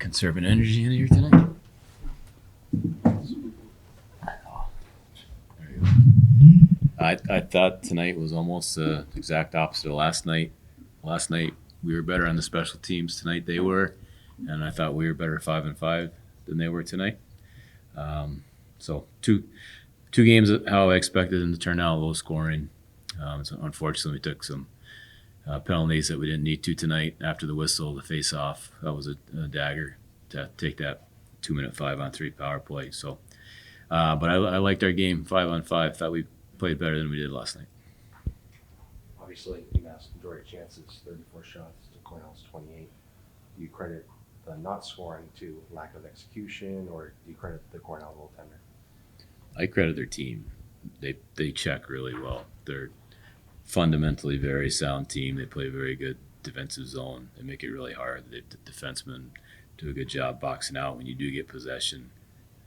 conserving energy in here tonight. I thought tonight was almost the exact opposite of last night. Last night we were better on the special teams. Tonight they were, and I thought we were better 5-5 than they were tonight. So two games how I expected them to turn out, low scoring. So unfortunately, we took some penalties that we didn't need to tonight. After the whistle, the face-off, that was a dagger to take that 2-minute 5-on-3 power play. So, but I liked our game 5-on-5. Thought we played better than we did last night. Obviously, UMass majority chances, 34 shots to Cornell's 28. Do you credit the not scoring to lack of execution, or do you credit the Cornell goaltender? I credit their team. They check really well. They're fundamentally very sound team. They play very good defensive zone. They make it really hard. The defensemen do a good job boxing out when you do get possession.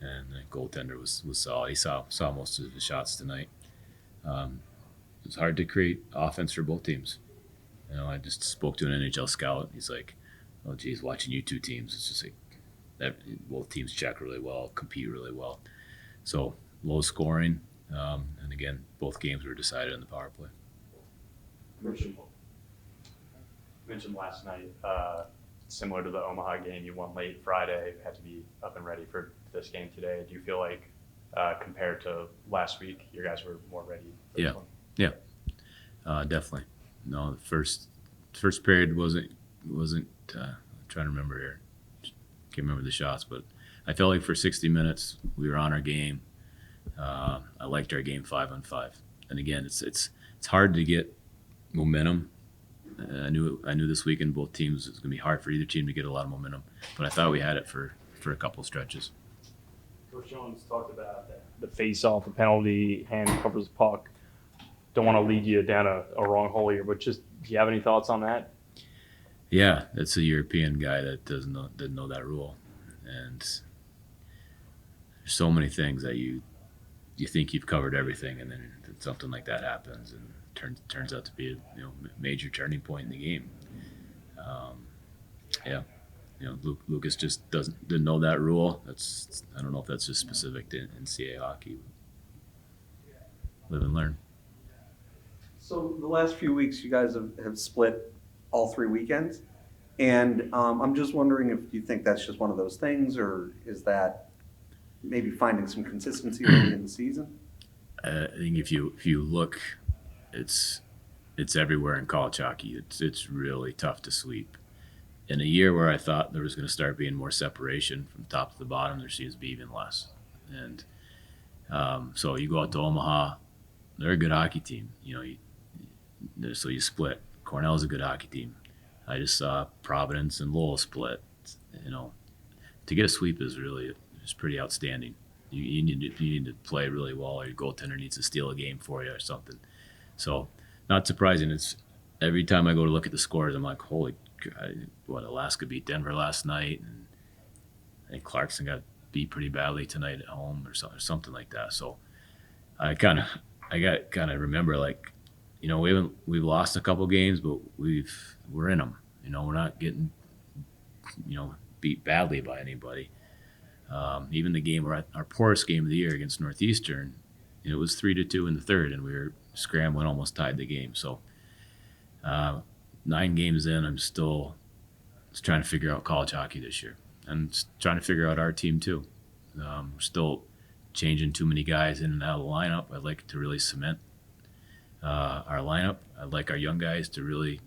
And the goaltender was solid. He saw most of the shots tonight. It's hard to create offense for both teams. You know, I just spoke to an NHL scout. He's like, "Oh, geez, watching you two teams, it's just like that. Both teams check really well, compete really well. So low scoring, and again, both games were decided in the power play." You mentioned last night, similar to the Omaha game, you won late Friday, had to be up and ready for this game today. Do you feel like, compared to last week, your guys were more ready for this one? Yeah, definitely. No, the first period wasn't. I'm trying to remember here. Can't remember the shots, but I felt like for 60 minutes we were on our game. I liked our game 5-on-5, and again, it's hard to get momentum. I knew this weekend both teams, it was going to be hard for either team to get a lot of momentum, but I thought we had it for a couple of stretches. Coach Jones talked about the face-off, the penalty, hand covers the puck. Don't want to lead you down a wrong hole here, but just do you have any thoughts on that? Yeah, it's a European guy that didn't know that rule, and there's so many things that you think you've covered everything, and then something like that happens, and turns out to be a major turning point in the game. Lucas just didn't know that rule. I don't know if that's just specific to NCAA hockey. Live and learn. So the last few weeks, you guys have split all 3 weekends, and I'm just wondering if you think that's just one of those things, or is that maybe finding some consistency early in the season? I think if you look, it's everywhere in college hockey. It's really tough to sweep. In a year where I thought there was going to start being more separation from top to the bottom, there seems to be even less. And so you go out to Omaha, they're a good hockey team. So you split. Cornell's a good hockey team. I just saw Providence and Lowell split. To get a sweep is pretty outstanding. You need to play really well, or your goaltender needs to steal a game for you or something. So, not surprising. It's every time I go to look at the scores, I'm like, holy God, Alaska beat Denver last night, and I think Clarkson got beat pretty badly tonight at home or something like that. So, I kind of remember, like, we've lost a couple games, but we're in them. We're not getting beat badly by anybody. Even the game, our poorest game of the year against Northeastern, it was 3-2 in the third, and we were scrambling, almost tied the game. So 9 games in, I'm still trying to figure out college hockey this year, and trying to figure out our team too. We're still changing too many guys in and out of the lineup. I'd like to really cement our lineup. I'd like our young guys to really,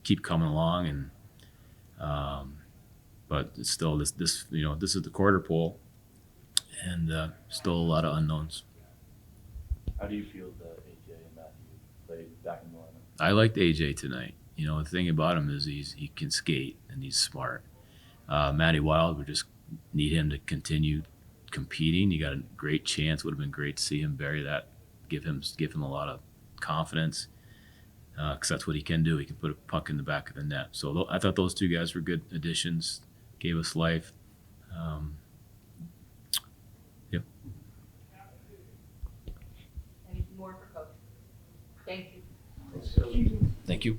keep coming along, and but it's still this is the quarter pole, and still a lot of unknowns. How do you feel that AJ and Matthew played back in the lineup? I liked AJ tonight. The thing about him is he can skate and he's smart. Matty Wild, we just need him to continue competing. He got a great chance. Would have been great to see him bury that. Give him a lot of confidence, because that's what he can do. He can put a puck in the back of the net. So I thought those two guys were good additions. Gave us life. Yep. Anything more for Coach? Thank you. Thank you.